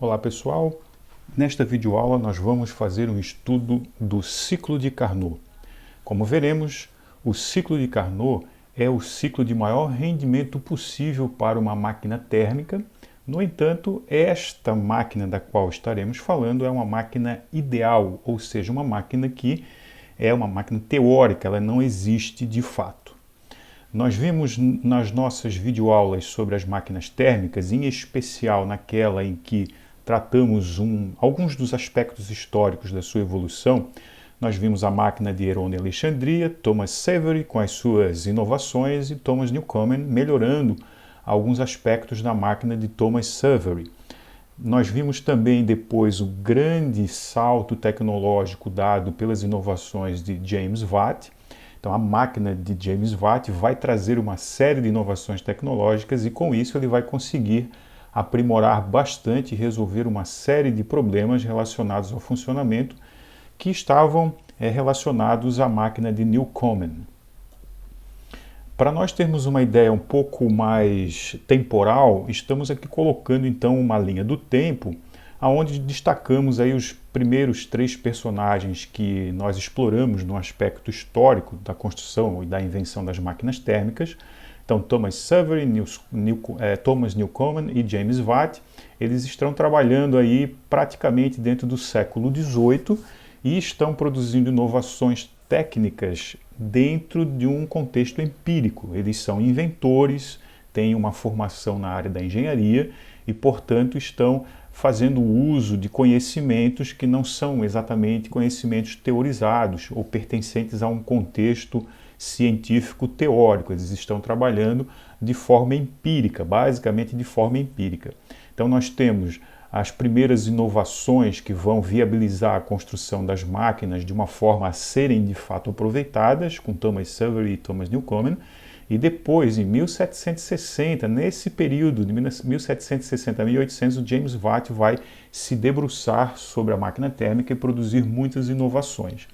Olá pessoal, nesta videoaula nós vamos fazer um estudo do ciclo de Carnot. Como veremos, o ciclo de Carnot é o ciclo de maior rendimento possível para uma máquina térmica. No entanto, esta máquina da qual estaremos falando é uma máquina ideal, ou seja, uma máquina que é uma máquina teórica, ela não existe de fato. Nós vimos nas nossas videoaulas sobre as máquinas térmicas, em especial naquela em que tratamos alguns dos aspectos históricos da sua evolução. Nós vimos a máquina de Heron de Alexandria, Thomas Savery com as suas inovações e Thomas Newcomen melhorando alguns aspectos da máquina de Thomas Savery. Nós vimos também depois o grande salto tecnológico dado pelas inovações de James Watt. Então a máquina de James Watt vai trazer uma série de inovações tecnológicas e com isso ele vai conseguir aprimorar bastante e resolver uma série de problemas relacionados ao funcionamento que estavam relacionados à máquina de Newcomen. Para nós termos uma ideia um pouco mais temporal, estamos aqui colocando então uma linha do tempo, onde destacamos aí os primeiros 3 personagens que nós exploramos no aspecto histórico da construção e da invenção das máquinas térmicas. Então, Thomas Savery, Thomas Newcomen e James Watt, eles estão trabalhando aí praticamente dentro do século XVIII e estão produzindo inovações técnicas dentro de um contexto empírico. Eles são inventores, têm uma formação na área da engenharia e, portanto, estão fazendo uso de conhecimentos que não são exatamente conhecimentos teorizados ou pertencentes a um contexto científico teórico. Eles estão trabalhando de forma empírica, basicamente de forma empírica. Então nós temos as primeiras inovações que vão viabilizar a construção das máquinas de uma forma a serem de fato aproveitadas, com Thomas Savery e Thomas Newcomen, e depois, em 1760, nesse período de 1760 a 1800, o James Watt vai se debruçar sobre a máquina térmica e produzir muitas inovações.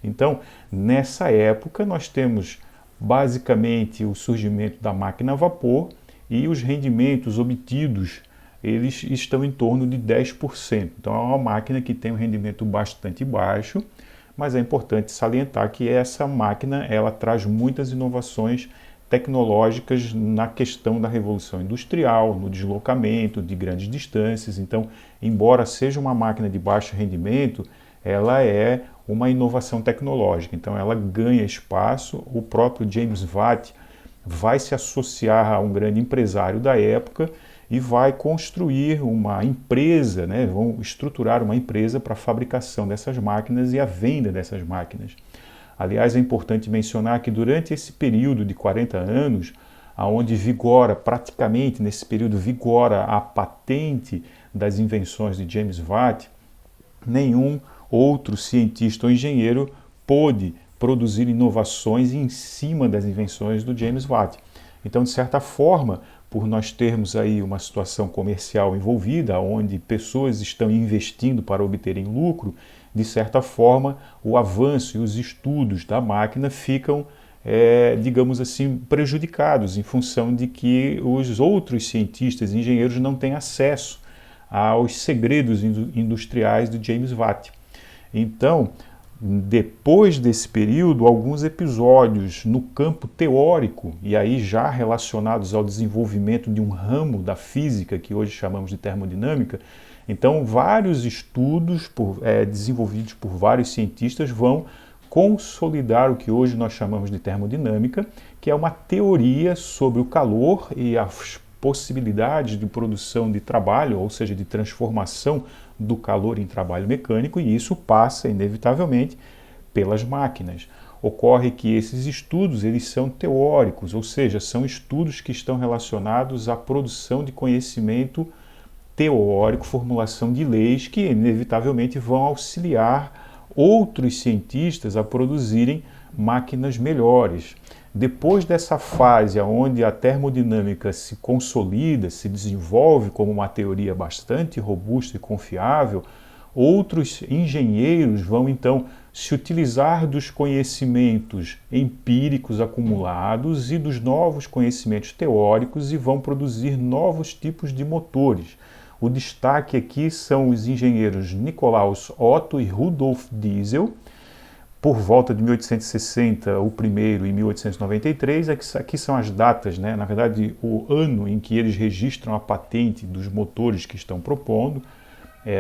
Então, nessa época, nós temos basicamente o surgimento da máquina a vapor e os rendimentos obtidos, eles estão em torno de 10%. Então, é uma máquina que tem um rendimento bastante baixo, mas é importante salientar que essa máquina ela traz muitas inovações tecnológicas na questão da revolução industrial, no deslocamento de grandes distâncias. Então, embora seja uma máquina de baixo rendimento, ela é uma inovação tecnológica, então ela ganha espaço. O próprio James Watt vai se associar a um grande empresário da época e vai construir uma empresa, vão estruturar uma empresa para a fabricação dessas máquinas e a venda dessas máquinas. Aliás, é importante mencionar que durante esse período de 40 anos, onde vigora, praticamente nesse período, vigora a patente das invenções de James Watt, nenhum outro cientista ou engenheiro pôde produzir inovações em cima das invenções do James Watt. Então, de certa forma, por nós termos aí uma situação comercial envolvida, onde pessoas estão investindo para obterem lucro, de certa forma, o avanço e os estudos da máquina ficam, digamos assim, prejudicados em função de que os outros cientistas e engenheiros não têm acesso aos segredos industriais do James Watt. Então, depois desse período, alguns episódios no campo teórico, e aí já relacionados ao desenvolvimento de um ramo da física, que hoje chamamos de termodinâmica, então vários estudos desenvolvidos por vários cientistas vão consolidar o que hoje nós chamamos de termodinâmica, que é uma teoria sobre o calor e as possibilidades de produção de trabalho, ou seja, de transformação do calor em trabalho mecânico, e isso passa inevitavelmente pelas máquinas. Ocorre que esses estudos eles são teóricos, ou seja, são estudos que estão relacionados à produção de conhecimento teórico, formulação de leis que inevitavelmente vão auxiliar outros cientistas a produzirem máquinas melhores. Depois dessa fase onde a termodinâmica se consolida, se desenvolve como uma teoria bastante robusta e confiável, outros engenheiros vão então se utilizar dos conhecimentos empíricos acumulados e dos novos conhecimentos teóricos e vão produzir novos tipos de motores. O destaque aqui são os engenheiros Nikolaus Otto e Rudolf Diesel, por volta de 1860, o primeiro, e 1893, aqui são as datas, né? Na verdade, o ano em que eles registram a patente dos motores que estão propondo.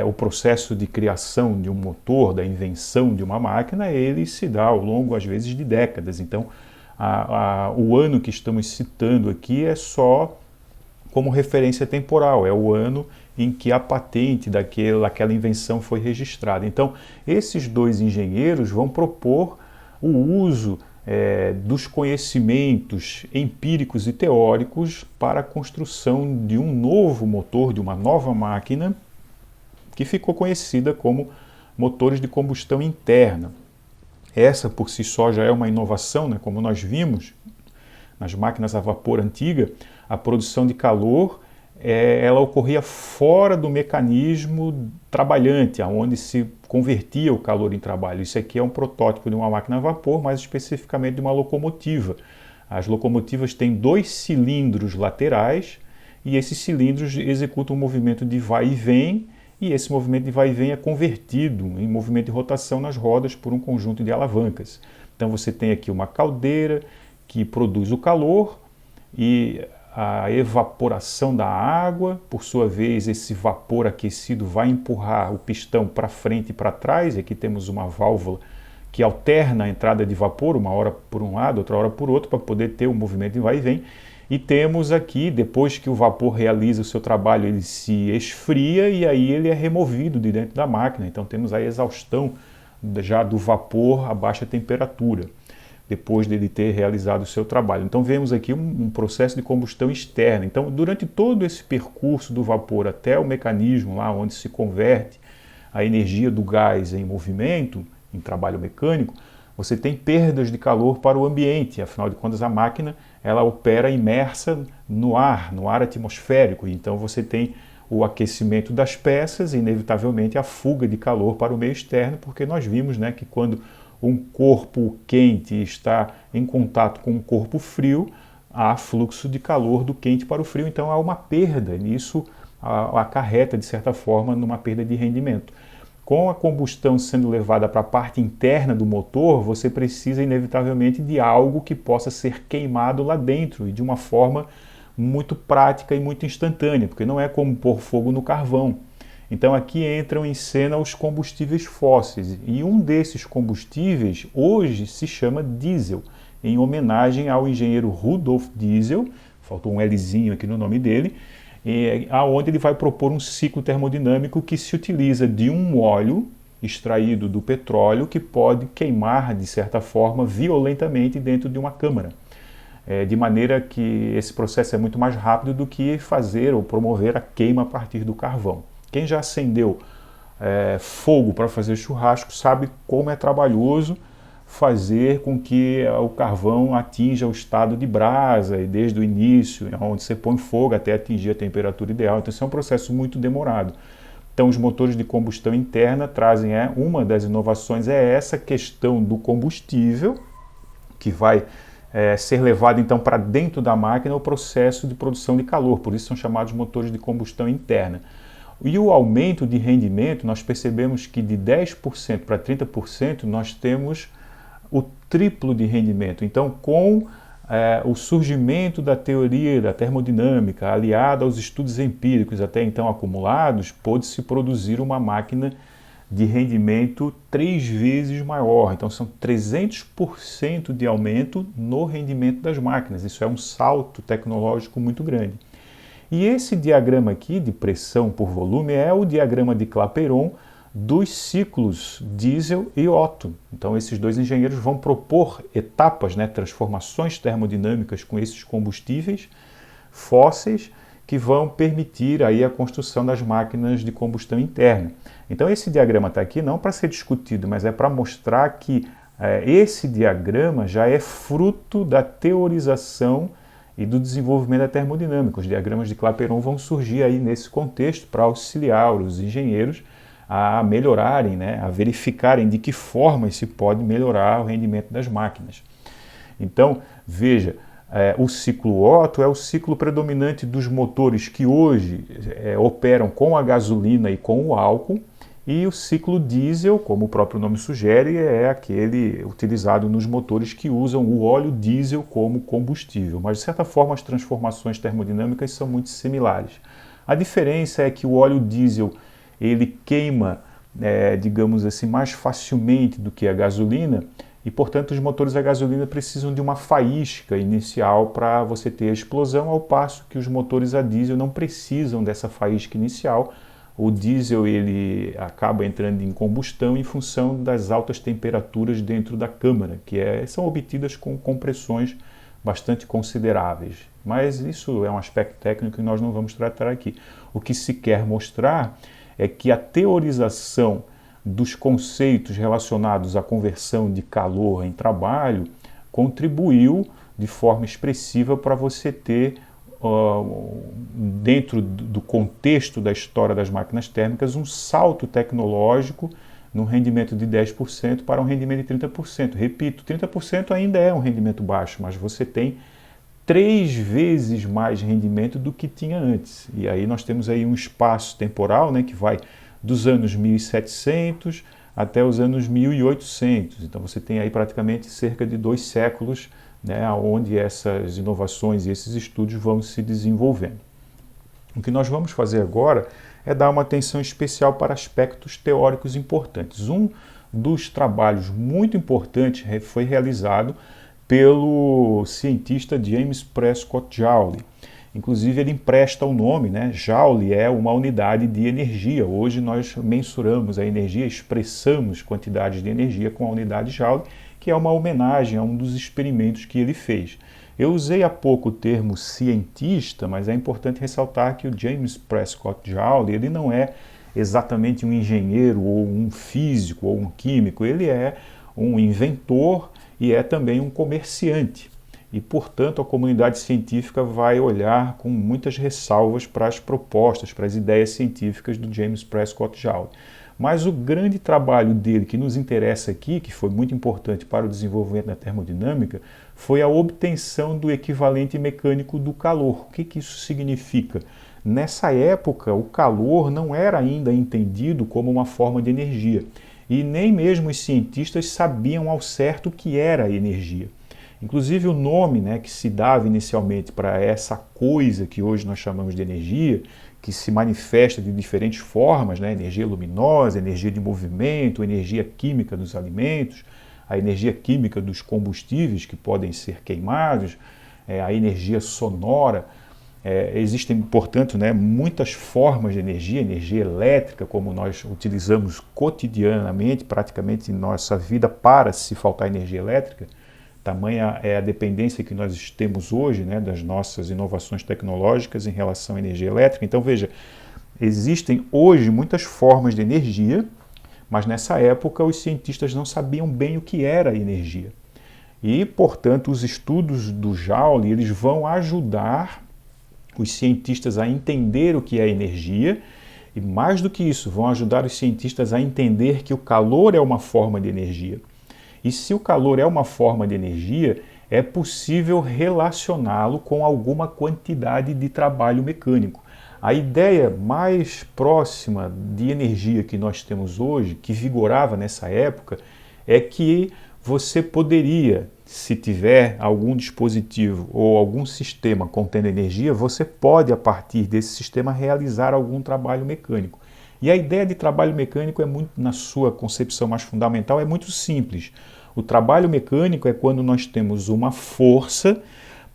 O processo de criação de um motor, da invenção de uma máquina, ele se dá ao longo, às vezes, de décadas. Então, o ano que estamos citando aqui é só como referência temporal, é o ano em que a patente daquela invenção foi registrada. Então, esses dois engenheiros vão propor o uso dos conhecimentos empíricos e teóricos para a construção de um novo motor, de uma nova máquina, que ficou conhecida como motores de combustão interna. Essa, por si só, já é uma inovação, né? Como nós vimos nas máquinas a vapor antiga, a produção de calor ela ocorria fora do mecanismo trabalhante, onde se convertia o calor em trabalho. Isso aqui é um protótipo de uma máquina a vapor, mais especificamente de uma locomotiva. As locomotivas têm 2 cilindros laterais e esses cilindros executam um movimento de vai e vem, e esse movimento de vai e vem é convertido em movimento de rotação nas rodas por um conjunto de alavancas. Então você tem aqui uma caldeira que produz o calor e a evaporação da água, por sua vez esse vapor aquecido vai empurrar o pistão para frente e para trás. Aqui temos uma válvula que alterna a entrada de vapor, uma hora por um lado, outra hora por outro, para poder ter um movimento de vai e vem. E temos aqui, depois que o vapor realiza o seu trabalho, ele se esfria e aí ele é removido de dentro da máquina. Então temos a exaustão já do vapor a baixa temperatura, depois dele ter realizado o seu trabalho. Então vemos aqui um processo de combustão externa. Então, durante todo esse percurso do vapor até o mecanismo lá onde se converte a energia do gás em movimento, em trabalho mecânico, você tem perdas de calor para o ambiente. Afinal de contas, a máquina ela opera imersa no ar atmosférico. Então você tem o aquecimento das peças e, inevitavelmente, a fuga de calor para o meio externo, porque nós vimos, né, que quando um corpo quente está em contato com um corpo frio, há fluxo de calor do quente para o frio, então há uma perda, e isso acarreta, de certa forma, numa perda de rendimento. Com a combustão sendo levada para a parte interna do motor, você precisa, inevitavelmente, de algo que possa ser queimado lá dentro, e de uma forma muito prática e muito instantânea, porque não é como pôr fogo no carvão. Então aqui entram em cena os combustíveis fósseis, e um desses combustíveis hoje se chama diesel, em homenagem ao engenheiro Rudolf Diesel, faltou um Lzinho aqui no nome dele, aonde ele vai propor um ciclo termodinâmico que se utiliza de um óleo extraído do petróleo que pode queimar, de certa forma, violentamente dentro de uma câmara, de maneira que esse processo é muito mais rápido do que fazer ou promover a queima a partir do carvão. Quem já acendeu fogo para fazer churrasco sabe como é trabalhoso fazer com que o carvão atinja o estado de brasa, e desde o início, onde você põe fogo até atingir a temperatura ideal. Então isso é um processo muito demorado. Então os motores de combustão interna trazem, uma das inovações é essa questão do combustível, que vai ser levado então para dentro da máquina o processo de produção de calor, por isso são chamados motores de combustão interna. E o aumento de rendimento, nós percebemos que de 10% para 30% nós temos o triplo de rendimento. Então, com o surgimento da teoria da termodinâmica, aliado aos estudos empíricos até então acumulados, pôde-se produzir uma máquina de rendimento 3 vezes maior. Então, são 300% de aumento no rendimento das máquinas. Isso é um salto tecnológico muito grande. E esse diagrama aqui de pressão por volume é o diagrama de Clapeyron dos ciclos Diesel e Otto. Então esses dois engenheiros vão propor etapas, transformações termodinâmicas com esses combustíveis fósseis que vão permitir aí a construção das máquinas de combustão interna. Então esse diagrama está aqui não para ser discutido, mas é para mostrar que esse diagrama já é fruto da teorização e do desenvolvimento da termodinâmica. Os diagramas de Clapeyron vão surgir aí nesse contexto para auxiliar os engenheiros a melhorarem, a verificarem de que forma se pode melhorar o rendimento das máquinas. Então, veja, O ciclo Otto é o ciclo predominante dos motores que hoje operam com a gasolina e com o álcool, e o ciclo diesel, como o próprio nome sugere, é aquele utilizado nos motores que usam o óleo diesel como combustível. Mas, de certa forma, as transformações termodinâmicas são muito similares. A diferença é que o óleo diesel ele queima, digamos assim, mais facilmente do que a gasolina, e, portanto, os motores a gasolina precisam de uma faísca inicial para você ter a explosão, ao passo que os motores a diesel não precisam dessa faísca inicial. O diesel ele acaba entrando em combustão em função das altas temperaturas dentro da câmara, que são obtidas com compressões bastante consideráveis. Mas isso é um aspecto técnico que nós não vamos tratar aqui. O que se quer mostrar é que a teorização dos conceitos relacionados à conversão de calor em trabalho contribuiu de forma expressiva para você ter dentro do contexto da história das máquinas térmicas, um salto tecnológico no rendimento de 10% para um rendimento de 30%. Repito, 30% ainda é um rendimento baixo, mas você tem 3 vezes mais rendimento do que tinha antes. E aí nós temos aí um espaço temporal, né, que vai dos anos 1700 até os anos 1800. Então você tem aí praticamente cerca de 2 séculos, né, onde essas inovações e esses estudos vão se desenvolvendo. O que nós vamos fazer agora é dar uma atenção especial para aspectos teóricos importantes. Um dos trabalhos muito importantes foi realizado pelo cientista James Prescott Joule. Inclusive ele empresta o nome, né? Joule é uma unidade de energia. Hoje nós mensuramos a energia, expressamos quantidades de energia com a unidade Joule, que é uma homenagem a um dos experimentos que ele fez. Eu usei há pouco o termo cientista, mas é importante ressaltar que o James Prescott Joule, ele não é exatamente um engenheiro ou um físico ou um químico, ele é um inventor e é também um comerciante. E, portanto, a comunidade científica vai olhar com muitas ressalvas para as propostas, para as ideias científicas do James Prescott Joule. Mas o grande trabalho dele que nos interessa aqui, que foi muito importante para o desenvolvimento da termodinâmica, foi a obtenção do equivalente mecânico do calor. O que isso significa? Nessa época, o calor não era ainda entendido como uma forma de energia. E nem mesmo os cientistas sabiam ao certo o que era a energia. Inclusive o nome, né, que se dava inicialmente para essa coisa que hoje nós chamamos de energia, que se manifesta de diferentes formas, né, energia luminosa, energia de movimento, energia química dos alimentos, a energia química dos combustíveis que podem ser queimados, a energia sonora. Existem, portanto, né, muitas formas de energia elétrica, como nós utilizamos cotidianamente, praticamente em nossa vida, para se faltar energia elétrica. Tamanha é a dependência que nós temos hoje, né, das nossas inovações tecnológicas em relação à energia elétrica. Então, veja, existem hoje muitas formas de energia, mas nessa época os cientistas não sabiam bem o que era energia. E, portanto, os estudos do Joule eles vão ajudar os cientistas a entender o que é energia e, mais do que isso, vão ajudar os cientistas a entender que o calor é uma forma de energia. E se o calor é uma forma de energia, é possível relacioná-lo com alguma quantidade de trabalho mecânico. A ideia mais próxima de energia que nós temos hoje, que vigorava nessa época, é que você poderia, se tiver algum dispositivo ou algum sistema contendo energia, você pode, a partir desse sistema, realizar algum trabalho mecânico. E a ideia de trabalho mecânico é muito, na sua concepção mais fundamental, é muito simples. O trabalho mecânico é quando nós temos uma força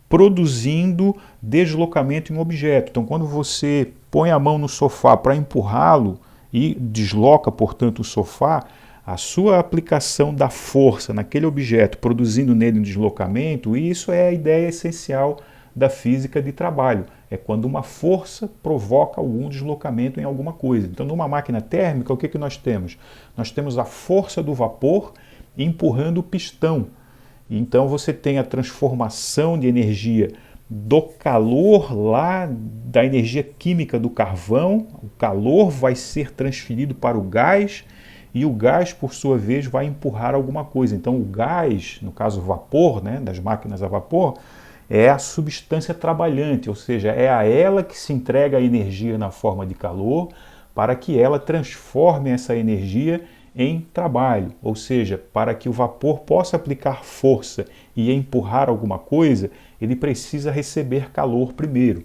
produzindo deslocamento em um objeto. Então, quando você põe a mão no sofá para empurrá-lo e desloca, portanto, o sofá, a sua aplicação da força naquele objeto, produzindo nele um deslocamento, isso é a ideia essencial da física de trabalho. É quando uma força provoca algum deslocamento em alguma coisa. Então, numa máquina térmica, o que nós temos? Nós temos a força do vapor empurrando o pistão. Então, você tem a transformação de energia do calor lá, da energia química do carvão. O calor vai ser transferido para o gás e o gás, por sua vez, vai empurrar alguma coisa. Então, o gás, no caso o vapor, né, das máquinas a vapor, é a substância trabalhante, ou seja, é a ela que se entrega a energia na forma de calor para que ela transforme essa energia em trabalho, ou seja, para que o vapor possa aplicar força e empurrar alguma coisa, ele precisa receber calor primeiro.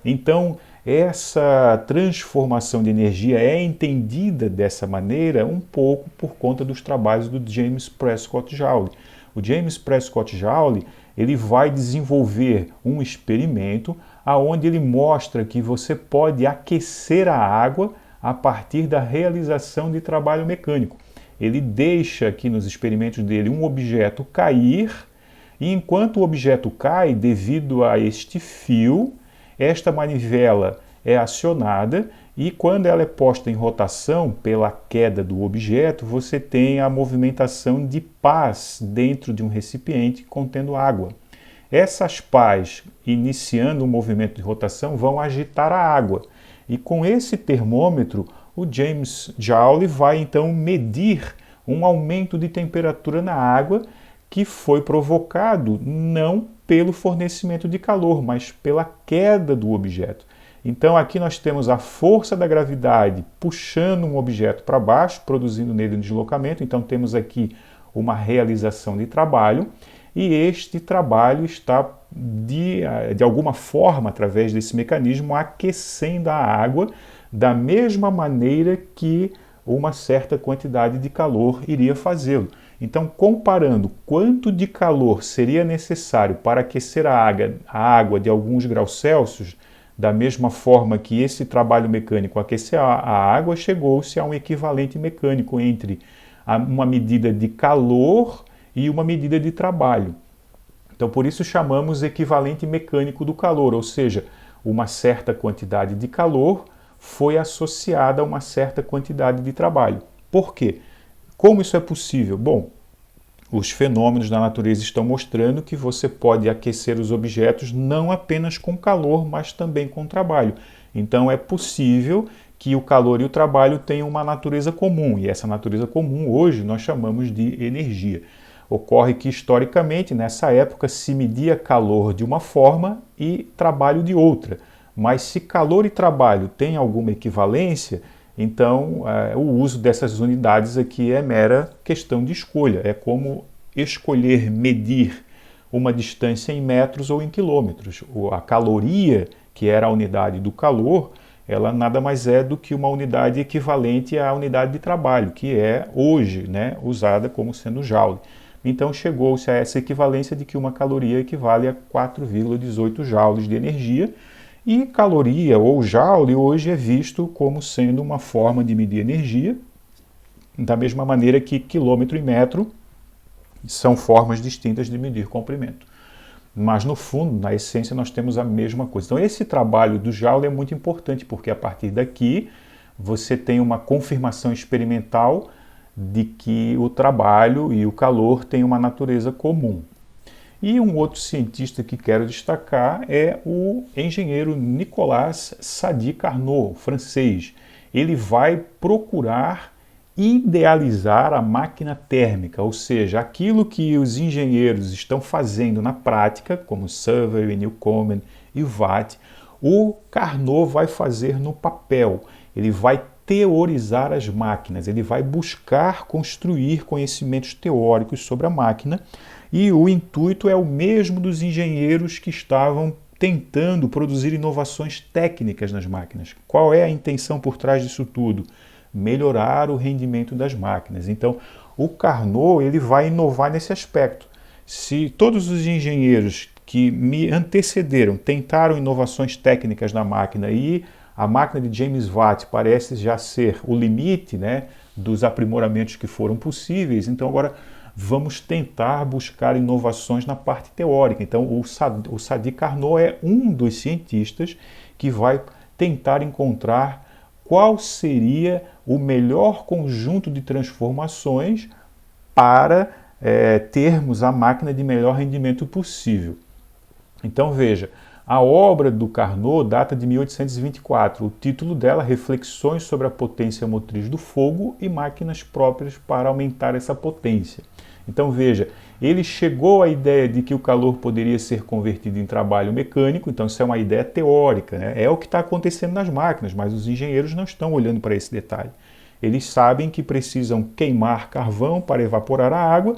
Então, essa transformação de energia é entendida dessa maneira um pouco por conta dos trabalhos do James Prescott Joule. O James Prescott Joule, ele vai desenvolver um experimento onde ele mostra que você pode aquecer a água a partir da realização de trabalho mecânico. Ele deixa aqui nos experimentos dele um objeto cair, e enquanto o objeto cai, devido a este fio, esta manivela é acionada e quando ela é posta em rotação pela queda do objeto, você tem a movimentação de pás dentro de um recipiente contendo água. Essas pás, iniciando o movimento de rotação, vão agitar a água. E com esse termômetro, o James Joule vai então medir um aumento de temperatura na água que foi provocado não pelo fornecimento de calor, mas pela queda do objeto. Então aqui nós temos a força da gravidade puxando um objeto para baixo, produzindo nele um deslocamento. Então temos aqui uma realização de trabalho e este trabalho está de alguma forma, através desse mecanismo, aquecendo a água da mesma maneira que uma certa quantidade de calor iria fazê-lo. Então, comparando quanto de calor seria necessário para aquecer a água de alguns graus Celsius, da mesma forma que esse trabalho mecânico aquecer a água, chegou-se a um equivalente mecânico entre uma medida de calor e uma medida de trabalho. Então, por isso chamamos equivalente mecânico do calor, ou seja, uma certa quantidade de calor foi associada a uma certa quantidade de trabalho. Por quê? Como isso é possível? Bom, os fenômenos da natureza estão mostrando que você pode aquecer os objetos não apenas com calor, mas também com trabalho. Então é possível que o calor e o trabalho tenham uma natureza comum, e essa natureza comum hoje nós chamamos de energia. Ocorre que historicamente, nessa época, se media calor de uma forma e trabalho de outra. Mas se calor e trabalho têm alguma equivalência, então o uso dessas unidades aqui é mera questão de escolha. É como escolher medir uma distância em metros ou em quilômetros. A caloria, que era a unidade do calor, ela nada mais é do que uma unidade equivalente à unidade de trabalho, que é hoje, né, usada como sendo joule. Então chegou-se a essa equivalência de que uma caloria equivale a 4,18 joules de energia, e caloria ou joule hoje é visto como sendo uma forma de medir energia, da mesma maneira que quilômetro e metro são formas distintas de medir comprimento. Mas no fundo, na essência, nós temos a mesma coisa. Então esse trabalho do joule é muito importante, porque a partir daqui você tem uma confirmação experimental de que o trabalho e o calor têm uma natureza comum. E um outro cientista que quero destacar é o engenheiro Nicolas Sadi-Carnot, francês. Ele vai procurar idealizar a máquina térmica, ou seja, aquilo que os engenheiros estão fazendo na prática, como Saver, Newcomen e Watt, o Carnot vai fazer no papel. Ele vai teorizar as máquinas, ele vai buscar construir conhecimentos teóricos sobre a máquina, e o intuito é o mesmo dos engenheiros que estavam tentando produzir inovações técnicas nas máquinas. Qual é a intenção por trás disso tudo? Melhorar o rendimento das máquinas. Então, o Carnot ele vai inovar nesse aspecto. Se todos os engenheiros que me antecederam tentaram inovações técnicas na máquina e a máquina de James Watt parece já ser o limite, né, dos aprimoramentos que foram possíveis, então agora vamos tentar buscar inovações na parte teórica. Então o Sadi-Carnot é um dos cientistas que vai tentar encontrar qual seria o melhor conjunto de transformações para termos a máquina de melhor rendimento possível. Então veja, A obra do Carnot data de 1824. O título dela, Reflexões sobre a potência motriz do fogo e máquinas próprias para aumentar essa potência. Então veja, ele chegou à ideia de que o calor poderia ser convertido em trabalho mecânico, então isso é uma ideia teórica, né? É o que está acontecendo nas máquinas, mas os engenheiros não estão olhando para esse detalhe. Eles sabem que precisam queimar carvão para evaporar a água,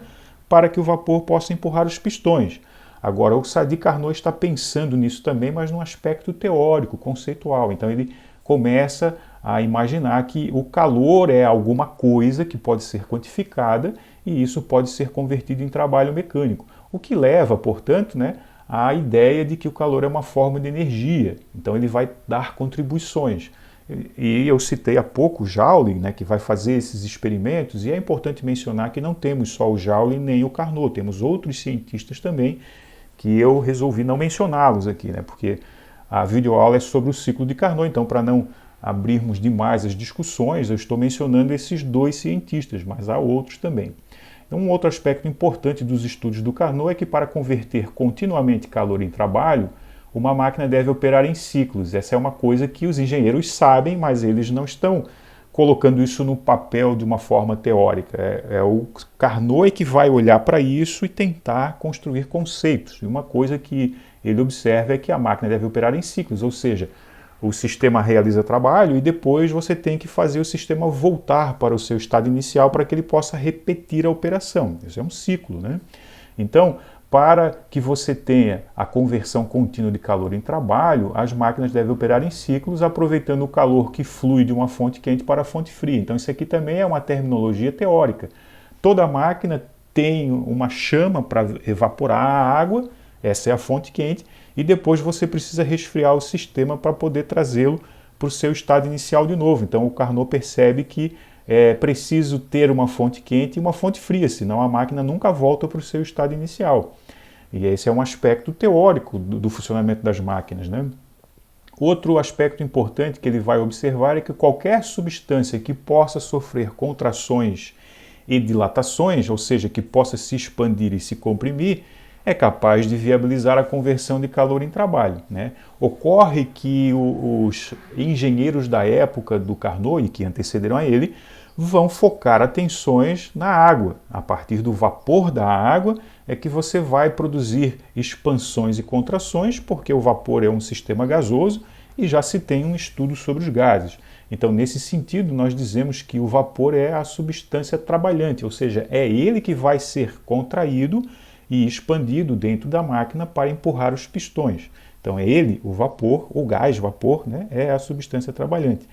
para que o vapor possa empurrar os pistões. Agora, o Sadi Carnot está pensando nisso também, mas num aspecto teórico, conceitual. Então ele começa a imaginar que o calor é alguma coisa que pode ser quantificada e isso pode ser convertido em trabalho mecânico. O que leva, portanto, né, à ideia de que o calor é uma forma de energia. Então ele vai dar contribuições. E eu citei há pouco o Joule, né, que vai fazer esses experimentos, e é importante mencionar que não temos só o Joule nem o Carnot, temos outros cientistas também que eu resolvi não mencioná-los aqui, né, porque a videoaula é sobre o ciclo de Carnot, então para não abrirmos demais as discussões, eu estou mencionando esses dois cientistas, mas há outros também. Um outro aspecto importante dos estudos do Carnot é que para converter continuamente calor em trabalho, uma máquina deve operar em ciclos. Essa é uma coisa que os engenheiros sabem, mas eles não estão colocando isso no papel de uma forma teórica. É o Carnot que vai olhar para isso e tentar construir conceitos. E uma coisa que ele observa é que a máquina deve operar em ciclos, ou seja, o sistema realiza trabalho e depois você tem que fazer o sistema voltar para o seu estado inicial para que ele possa repetir a operação. Isso é um ciclo, né? Então, para que você tenha a conversão contínua de calor em trabalho, as máquinas devem operar em ciclos, aproveitando o calor que flui de uma fonte quente para a fonte fria. Então, isso aqui também é uma terminologia teórica. Toda máquina tem uma chama para evaporar a água, essa é a fonte quente, e depois você precisa resfriar o sistema para poder trazê-lo para o seu estado inicial de novo. Então, o Carnot percebe que é preciso ter uma fonte quente e uma fonte fria, senão a máquina nunca volta para o seu estado inicial. E esse é um aspecto teórico do funcionamento das máquinas, né? Outro aspecto importante que ele vai observar é que qualquer substância que possa sofrer contrações e dilatações, ou seja, que possa se expandir e se comprimir, é capaz de viabilizar a conversão de calor em trabalho, né? Ocorre que os engenheiros da época do Carnot, e que antecederam a ele, vão focar atenções na água. A partir do vapor da água é que você vai produzir expansões e contrações, porque o vapor é um sistema gasoso e já se tem um estudo sobre os gases. Então, nesse sentido, nós dizemos que o vapor é a substância trabalhante, ou seja, é ele que vai ser contraído e expandido dentro da máquina para empurrar os pistões. Então é ele, o vapor, o gás vapor, né, é a substância trabalhante.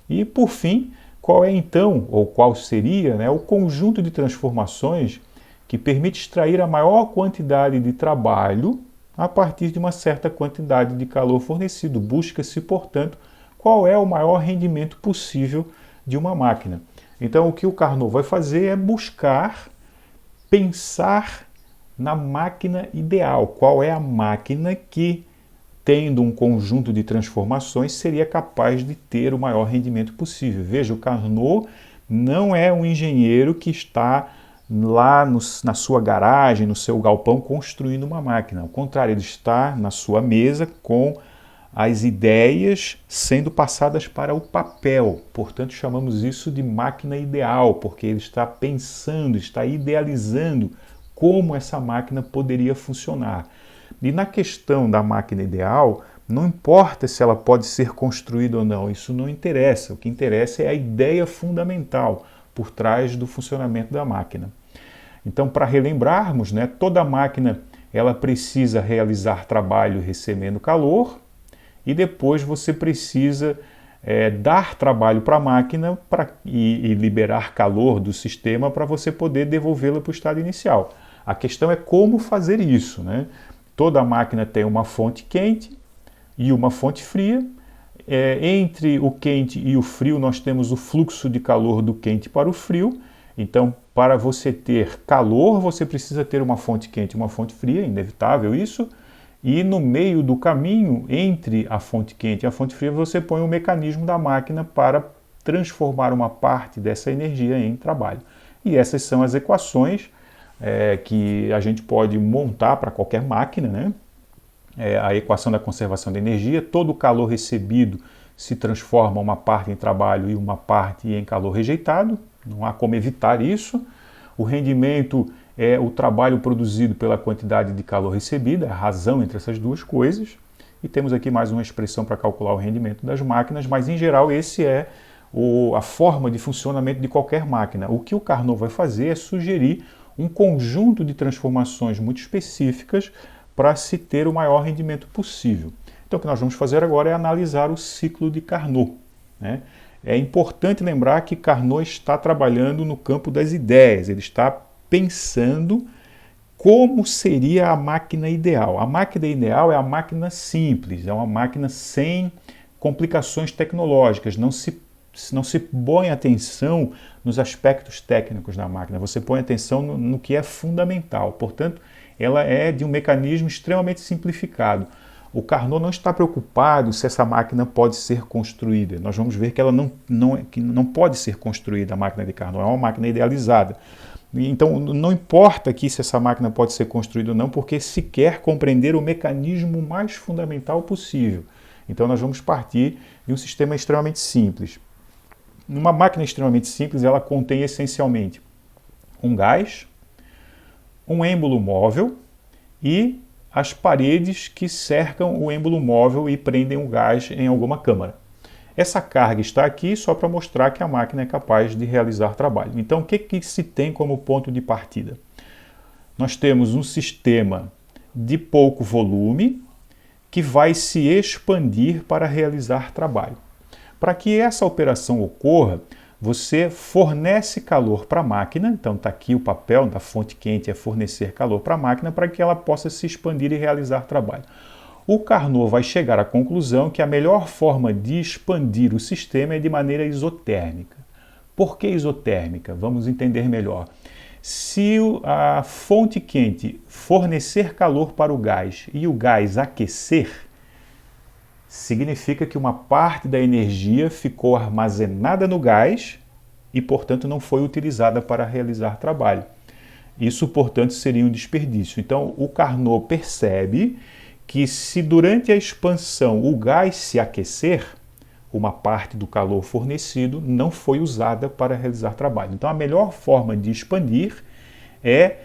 E por fim, qual é então, ou qual seria, né, o conjunto de transformações que permite extrair a maior quantidade de trabalho a partir de uma certa quantidade de calor fornecido. Busca-se, portanto, qual é o maior rendimento possível de uma máquina. Então o que o Carnot vai fazer é buscar, pensar na máquina ideal. Qual é a máquina que, tendo um conjunto de transformações, seria capaz de ter o maior rendimento possível? Veja, o Carnot não é um engenheiro que está lá na sua garagem, no seu galpão, construindo uma máquina. Ao contrário, ele está na sua mesa com as ideias sendo passadas para o papel. Portanto, chamamos isso de máquina ideal, porque ele está pensando, está idealizando como essa máquina poderia funcionar. E na questão da máquina ideal, não importa se ela pode ser construída ou não, isso não interessa. O que interessa é a ideia fundamental por trás do funcionamento da máquina. Então, para relembrarmos, né, toda máquina ela precisa realizar trabalho recebendo calor e depois você precisa dar trabalho para a máquina e liberar calor do sistema para você poder devolvê-la para o estado inicial. A questão é como fazer isso, né? Toda máquina tem uma fonte quente e uma fonte fria. Entre o quente e o frio nós temos o fluxo de calor do quente para o frio. Então, para você ter calor, você precisa ter uma fonte quente e uma fonte fria, inevitável isso. E no meio do caminho, entre a fonte quente e a fonte fria, você põe um mecanismo da máquina para transformar uma parte dessa energia em trabalho. E essas são as equações que a gente pode montar para qualquer máquina, né? a equação da conservação de energia. Todo o calor recebido se transforma uma parte em trabalho e uma parte em calor rejeitado. Não há como evitar isso. O rendimento é o trabalho produzido pela quantidade de calor recebida, a razão entre essas duas coisas. E temos aqui mais uma expressão para calcular o rendimento das máquinas, mas em geral esse é a forma de funcionamento de qualquer máquina. O que o Carnot vai fazer é sugerir um conjunto de transformações muito específicas para se ter o maior rendimento possível. Então o que nós vamos fazer agora é analisar o ciclo de Carnot, né? É importante lembrar que Carnot está trabalhando no campo das ideias, ele está pensando como seria a máquina ideal. A máquina ideal é a máquina simples, é uma máquina sem complicações tecnológicas, não se põe atenção nos aspectos técnicos da máquina, você põe atenção no que é fundamental. Portanto, ela é de um mecanismo extremamente simplificado. O Carnot não está preocupado se essa máquina pode ser construída. Nós vamos ver que ela não pode ser construída, a máquina de Carnot, é uma máquina idealizada. Então, não importa aqui se essa máquina pode ser construída ou não, porque se quer compreender o mecanismo mais fundamental possível. Então, nós vamos partir de um sistema extremamente simples. Uma máquina extremamente simples, ela contém essencialmente um gás, um êmbolo móvel e as paredes que cercam o êmbolo móvel e prendem o gás em alguma câmara. Essa carga está aqui só para mostrar que a máquina é capaz de realizar trabalho. Então, o que se tem como ponto de partida? Nós temos um sistema de pouco volume que vai se expandir para realizar trabalho. Para que essa operação ocorra, você fornece calor para a máquina, então está aqui o papel da fonte quente, é fornecer calor para a máquina para que ela possa se expandir e realizar trabalho. O Carnot vai chegar à conclusão que a melhor forma de expandir o sistema é de maneira isotérmica. Por que isotérmica? Vamos entender melhor. Se a fonte quente fornecer calor para o gás e o gás aquecer, significa que uma parte da energia ficou armazenada no gás e, portanto, não foi utilizada para realizar trabalho. Isso, portanto, seria um desperdício. Então, o Carnot percebe que se durante a expansão o gás se aquecer, uma parte do calor fornecido não foi usada para realizar trabalho. Então, a melhor forma de expandir é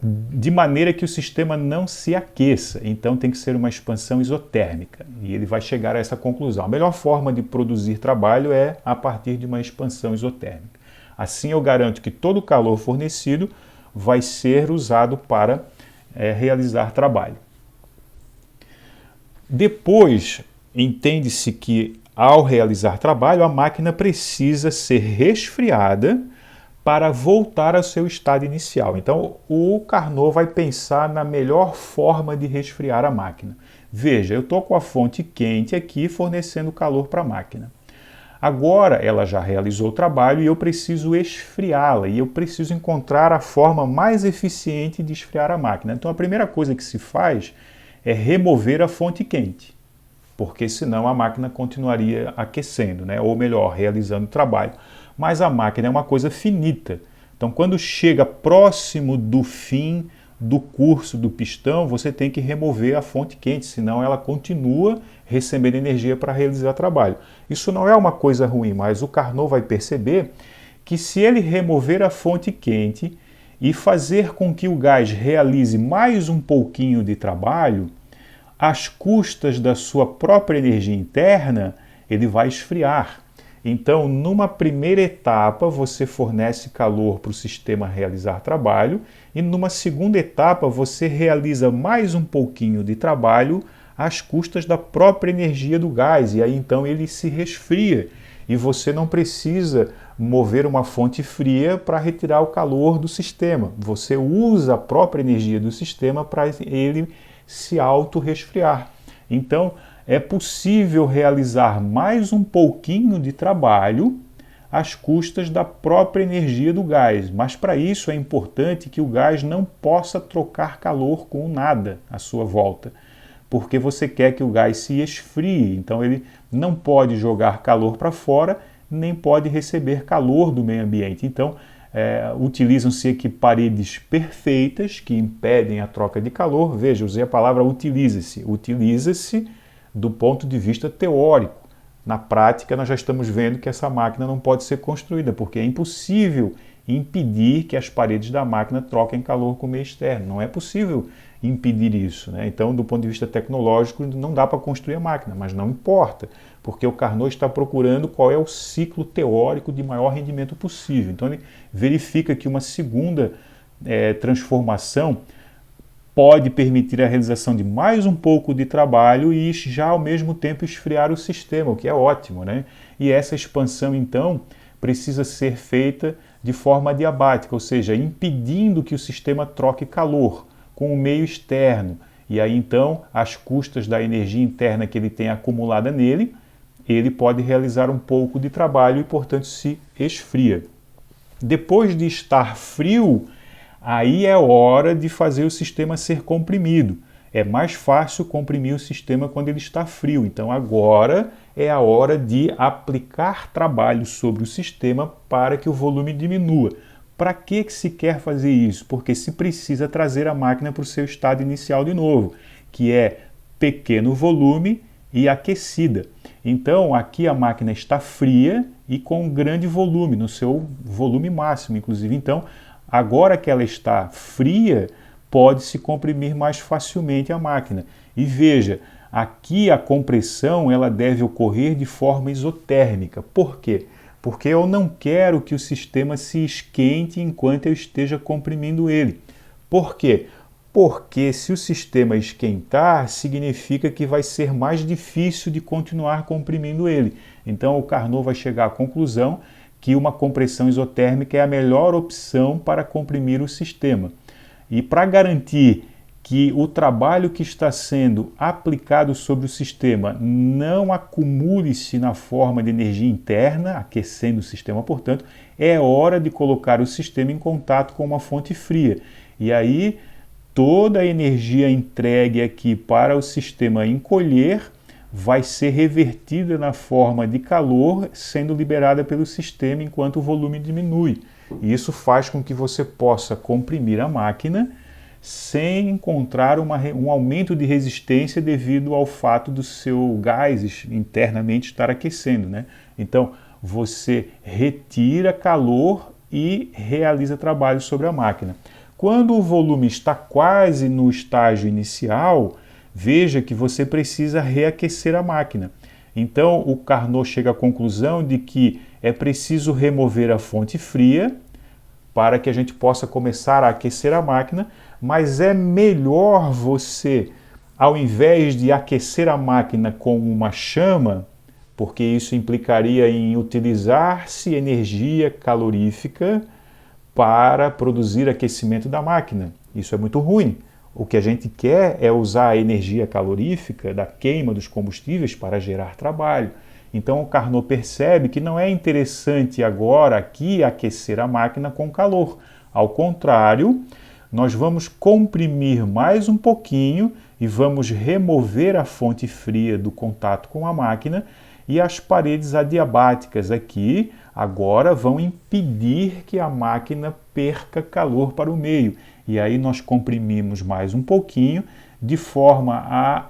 de maneira que o sistema não se aqueça. Então tem que ser uma expansão isotérmica. E ele vai chegar a essa conclusão. A melhor forma de produzir trabalho é a partir de uma expansão isotérmica. Assim eu garanto que todo o calor fornecido vai ser usado para realizar trabalho. Depois, entende-se que ao realizar trabalho, a máquina precisa ser resfriada para voltar ao seu estado inicial. Então, o Carnot vai pensar na melhor forma de resfriar a máquina. Veja, eu estou com a fonte quente aqui fornecendo calor para a máquina. Agora ela já realizou o trabalho e eu preciso esfriá-la, e eu preciso encontrar a forma mais eficiente de esfriar a máquina. Então, a primeira coisa que se faz é remover a fonte quente, porque senão a máquina continuaria aquecendo, né? Ou melhor, realizando o trabalho. Mas a máquina é uma coisa finita. Então, quando chega próximo do fim do curso do pistão, você tem que remover a fonte quente, senão ela continua recebendo energia para realizar trabalho. Isso não é uma coisa ruim, mas o Carnot vai perceber que se ele remover a fonte quente e fazer com que o gás realize mais um pouquinho de trabalho, às custas da sua própria energia interna, ele vai esfriar. Então, numa primeira etapa, você fornece calor para o sistema realizar trabalho e numa segunda etapa, você realiza mais um pouquinho de trabalho às custas da própria energia do gás. E aí, então, ele se resfria e você não precisa mover uma fonte fria para retirar o calor do sistema. Você usa a própria energia do sistema para ele se auto-resfriar. Então, é possível realizar mais um pouquinho de trabalho às custas da própria energia do gás. Mas para isso é importante que o gás não possa trocar calor com nada à sua volta, porque você quer que o gás se esfrie. Então ele não pode jogar calor para fora, nem pode receber calor do meio ambiente. Então utilizam-se aqui paredes perfeitas que impedem a troca de calor. Veja, usei a palavra utiliza-se. Utiliza-se do ponto de vista teórico. Na prática, nós já estamos vendo que essa máquina não pode ser construída, porque é impossível impedir que as paredes da máquina troquem calor com o meio externo. Não é possível impedir isso, né? Então, do ponto de vista tecnológico, não dá para construir a máquina, mas não importa, porque o Carnot está procurando qual é o ciclo teórico de maior rendimento possível. Então, ele verifica que uma segunda transformação pode permitir a realização de mais um pouco de trabalho e já ao mesmo tempo esfriar o sistema, o que é ótimo, né? E essa expansão, então, precisa ser feita de forma adiabática, ou seja, impedindo que o sistema troque calor com o meio externo. E aí, então, às custas da energia interna que ele tem acumulada nele, ele pode realizar um pouco de trabalho e, portanto, se esfria. Depois de estar frio, aí é hora de fazer o sistema ser comprimido. É mais fácil comprimir o sistema quando ele está frio. Então, agora é a hora de aplicar trabalho sobre o sistema para que o volume diminua. Para que se quer fazer isso? Porque se precisa trazer a máquina para o seu estado inicial de novo, que é pequeno volume e aquecida. Então, aqui a máquina está fria e com grande volume, no seu volume máximo, inclusive. Então, agora que ela está fria, pode-se comprimir mais facilmente a máquina. E veja, aqui a compressão ela deve ocorrer de forma isotérmica. Por quê? Porque eu não quero que o sistema se esquente enquanto eu esteja comprimindo ele. Por quê? Porque se o sistema esquentar, significa que vai ser mais difícil de continuar comprimindo ele. Então o Carnot vai chegar à conclusão que uma compressão isotérmica é a melhor opção para comprimir o sistema. E para garantir que o trabalho que está sendo aplicado sobre o sistema não acumule-se na forma de energia interna, aquecendo o sistema, portanto, é hora de colocar o sistema em contato com uma fonte fria. E aí, toda a energia entregue aqui para o sistema encolher vai ser revertida na forma de calor, sendo liberada pelo sistema enquanto o volume diminui. E isso faz com que você possa comprimir a máquina sem encontrar um aumento de resistência devido ao fato do seu gás internamente estar aquecendo, né? Então, você retira calor e realiza trabalho sobre a máquina. Quando o volume está quase no estágio inicial, veja que você precisa reaquecer a máquina. Então, o Carnot chega à conclusão de que é preciso remover a fonte fria para que a gente possa começar a aquecer a máquina, mas é melhor você, ao invés de aquecer a máquina com uma chama, porque isso implicaria em utilizar-se energia calorífica para produzir aquecimento da máquina. Isso é muito ruim. O que a gente quer é usar a energia calorífica da queima dos combustíveis para gerar trabalho. Então o Carnot percebe que não é interessante agora aqui aquecer a máquina com calor. Ao contrário, nós vamos comprimir mais um pouquinho e vamos remover a fonte fria do contato com a máquina, e as paredes adiabáticas aqui agora vão impedir que a máquina perca calor para o meio. E aí nós comprimimos mais um pouquinho de forma a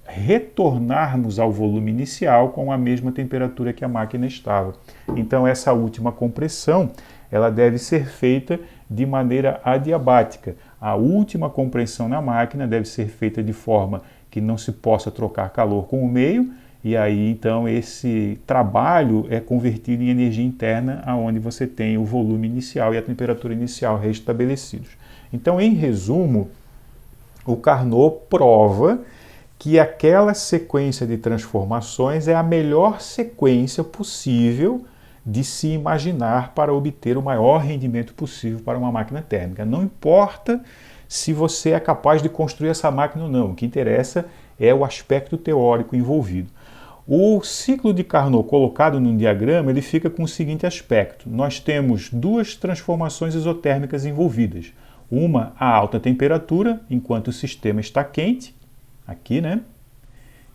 retornarmos ao volume inicial com a mesma temperatura que a máquina estava. Então essa última compressão ela deve ser feita de maneira adiabática. A última compressão na máquina deve ser feita de forma que não se possa trocar calor com o meio, e aí então esse trabalho é convertido em energia interna, aonde você tem o volume inicial e a temperatura inicial restabelecidos. Então, em resumo, o Carnot prova que aquela sequência de transformações é a melhor sequência possível de se imaginar para obter o maior rendimento possível para uma máquina térmica. Não importa se você é capaz de construir essa máquina ou não, o que interessa é o aspecto teórico envolvido. O ciclo de Carnot colocado no diagrama, ele fica com o seguinte aspecto. Nós temos duas transformações isotérmicas envolvidas. Uma a alta temperatura, enquanto o sistema está quente, aqui, né?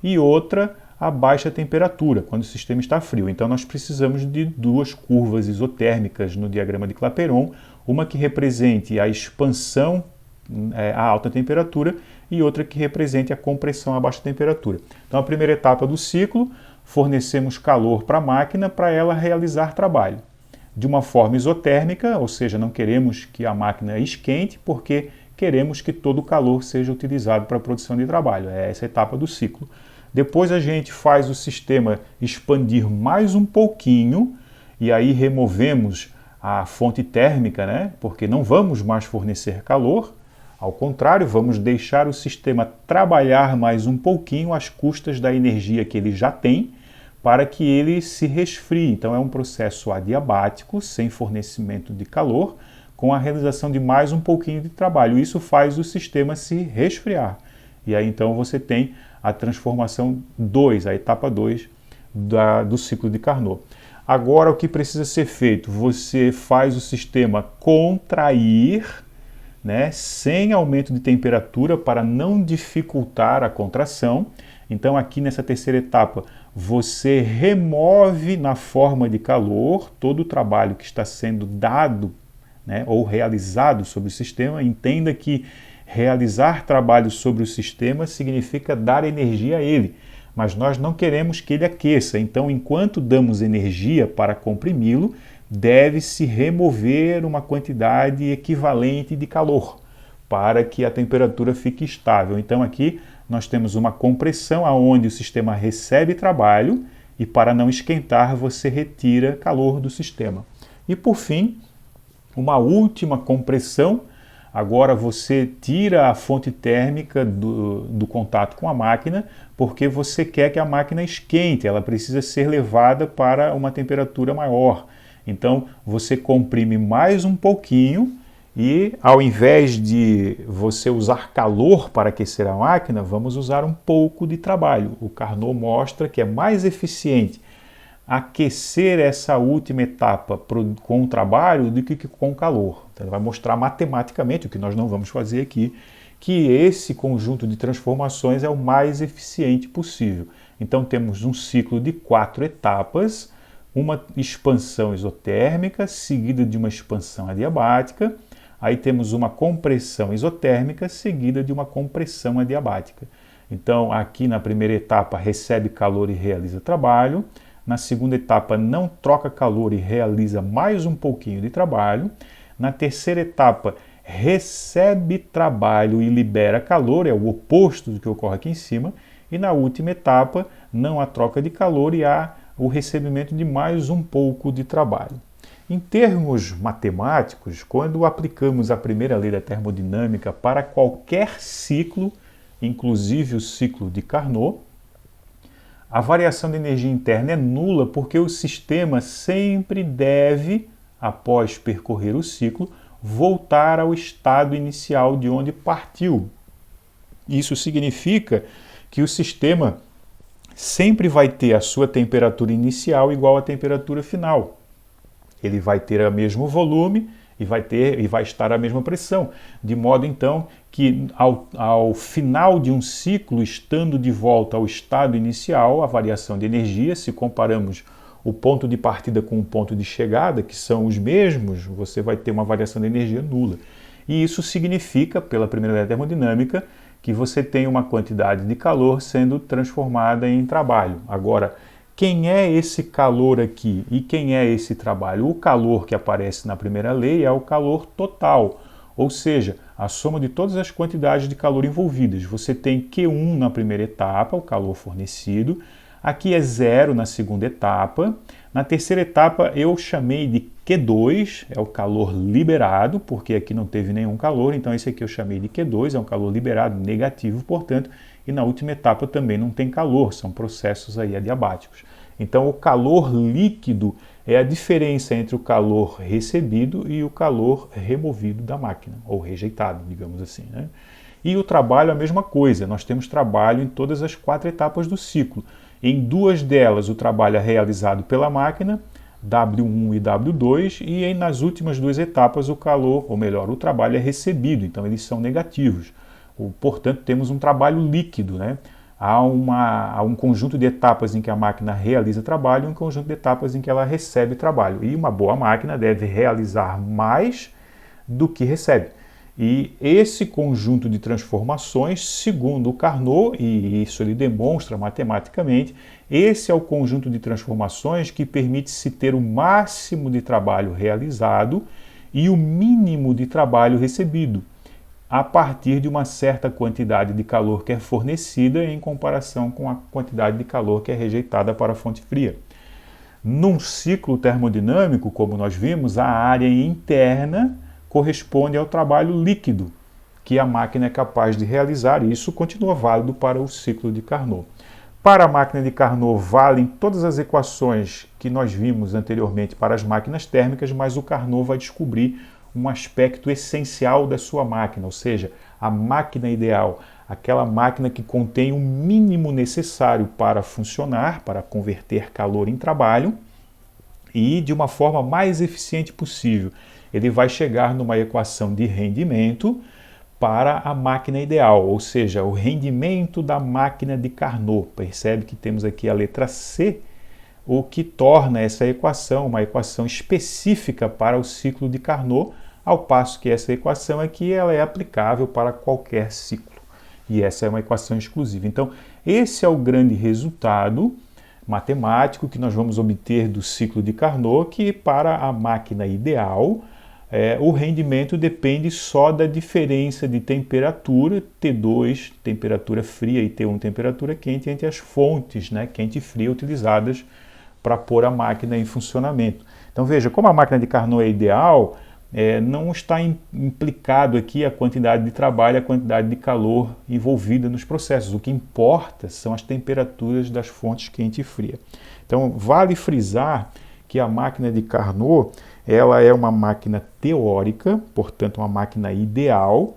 E outra a baixa temperatura, quando o sistema está frio. Então nós precisamos de duas curvas isotérmicas no diagrama de Clapeyron, uma que represente a expansão a alta temperatura e outra que represente a compressão a baixa temperatura. Então a primeira etapa do ciclo, fornecemos calor para a máquina para ela realizar trabalho. De uma forma isotérmica, ou seja, não queremos que a máquina esquente, porque queremos que todo o calor seja utilizado para a produção de trabalho. É essa a etapa do ciclo. Depois a gente faz o sistema expandir mais um pouquinho, e aí removemos a fonte térmica, né? Porque não vamos mais fornecer calor. Ao contrário, vamos deixar o sistema trabalhar mais um pouquinho às custas da energia que ele já tem, para que ele se resfrie. Então é um processo adiabático, sem fornecimento de calor, com a realização de mais um pouquinho de trabalho. Isso faz o sistema se resfriar. E aí então você tem a transformação 2, a etapa 2 do ciclo de Carnot. Agora o que precisa ser feito? Você faz o sistema contrair, né, sem aumento de temperatura para não dificultar a contração. Então aqui nessa terceira etapa você remove na forma de calor todo o trabalho que está sendo dado, né, ou realizado sobre o sistema. Entenda que realizar trabalho sobre o sistema significa dar energia a ele, mas nós não queremos que ele aqueça. Então, enquanto damos energia para comprimi-lo, deve-se remover uma quantidade equivalente de calor para que a temperatura fique estável. Então, aqui nós temos uma compressão onde o sistema recebe trabalho e, para não esquentar, você retira calor do sistema. E, por fim, uma última compressão. Agora você tira a fonte térmica do contato com a máquina, porque você quer que a máquina esquente, ela precisa ser levada para uma temperatura maior. Então você comprime mais um pouquinho e, ao invés de você usar calor para aquecer a máquina, vamos usar um pouco de trabalho. O Carnot mostra que é mais eficiente aquecer essa última etapa com o trabalho do que com o calor. Então, ele vai mostrar matematicamente, o que nós não vamos fazer aqui, que esse conjunto de transformações é o mais eficiente possível. Então temos um ciclo de 4 etapas, uma expansão isotérmica, seguida de uma expansão adiabática, aí temos uma compressão isotérmica, seguida de uma compressão adiabática. Então aqui na primeira etapa recebe calor e realiza trabalho, na segunda etapa não troca calor e realiza mais um pouquinho de trabalho, na terceira etapa recebe trabalho e libera calor, é o oposto do que ocorre aqui em cima, e na última etapa não há troca de calor e há o recebimento de mais um pouco de trabalho. Em termos matemáticos, quando aplicamos a primeira lei da termodinâmica para qualquer ciclo, inclusive o ciclo de Carnot, a variação de energia interna é nula porque o sistema sempre deve, após percorrer o ciclo, voltar ao estado inicial de onde partiu. Isso significa que o sistema sempre vai ter a sua temperatura inicial igual à temperatura final. Ele vai ter o mesmo volume e vai estar a mesma pressão, de modo então que ao final de um ciclo, estando de volta ao estado inicial, a variação de energia, se comparamos o ponto de partida com o ponto de chegada, que são os mesmos, você vai ter uma variação de energia nula. E isso significa, pela primeira lei da termodinâmica, que você tem uma quantidade de calor sendo transformada em trabalho. Agora, quem é esse calor aqui e quem é esse trabalho? O calor que aparece na primeira lei é o calor total, ou seja, a soma de todas as quantidades de calor envolvidas. Você tem Q1 na primeira etapa, o calor fornecido, aqui é 0 na segunda etapa, na terceira etapa eu chamei de Q2, é o calor liberado, porque aqui não teve nenhum calor, então esse aqui eu chamei de Q2, é um calor liberado, negativo, portanto, e na última etapa também não tem calor, são processos aí adiabáticos. Então o calor líquido é a diferença entre o calor recebido e o calor removido da máquina, ou rejeitado, digamos assim, né? E o trabalho é a mesma coisa, nós temos trabalho em todas as 4 etapas do ciclo. Em 2 delas o trabalho é realizado pela máquina, W1 e W2, e nas últimas 2 etapas o calor, ou melhor, o trabalho é recebido, então eles são negativos. Portanto, temos um trabalho líquido, né? há um conjunto de etapas em que a máquina realiza trabalho e um conjunto de etapas em que ela recebe trabalho. E uma boa máquina deve realizar mais do que recebe. E esse conjunto de transformações, segundo o Carnot, e isso ele demonstra matematicamente, esse é o conjunto de transformações que permite-se ter o máximo de trabalho realizado e o mínimo de trabalho recebido, a partir de uma certa quantidade de calor que é fornecida em comparação com a quantidade de calor que é rejeitada para a fonte fria. Num ciclo termodinâmico, como nós vimos, a área interna corresponde ao trabalho líquido que a máquina é capaz de realizar, e isso continua válido para o ciclo de Carnot. Para a máquina de Carnot valem todas as equações que nós vimos anteriormente para as máquinas térmicas, mas o Carnot vai descobrir um aspecto essencial da sua máquina, ou seja, a máquina ideal, aquela máquina que contém o mínimo necessário para funcionar, para converter calor em trabalho e de uma forma mais eficiente possível. Ele vai chegar numa equação de rendimento para a máquina ideal, ou seja, o rendimento da máquina de Carnot. Percebe que temos aqui a letra C, o que torna essa equação uma equação específica para o ciclo de Carnot, ao passo que essa equação aqui ela é aplicável para qualquer ciclo. E essa é uma equação exclusiva. Então, esse é o grande resultado matemático que nós vamos obter do ciclo de Carnot, que para a máquina ideal, o rendimento depende só da diferença de temperatura, T2, temperatura fria, e T1, temperatura quente, entre as fontes, quente e fria, utilizadas para pôr a máquina em funcionamento. Então veja, como a máquina de Carnot é ideal, não está implicado aqui a quantidade de trabalho, a quantidade de calor envolvida nos processos. O que importa são as temperaturas das fontes quente e fria. Então vale frisar que a máquina de Carnot ela é uma máquina teórica, portanto uma máquina ideal,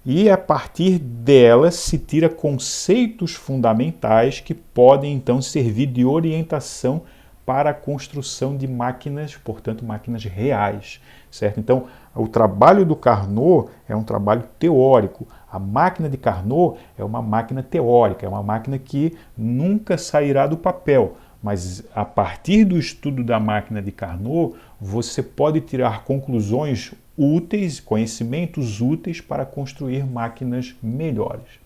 e a partir dela se tira conceitos fundamentais que podem então servir de orientação para a construção de máquinas, portanto máquinas reais, certo? Então o trabalho do Carnot é um trabalho teórico, a máquina de Carnot é uma máquina teórica, é uma máquina que nunca sairá do papel. Mas a partir do estudo da máquina de Carnot, você pode tirar conclusões úteis, conhecimentos úteis para construir máquinas melhores.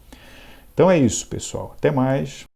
Então é isso, pessoal. Até mais.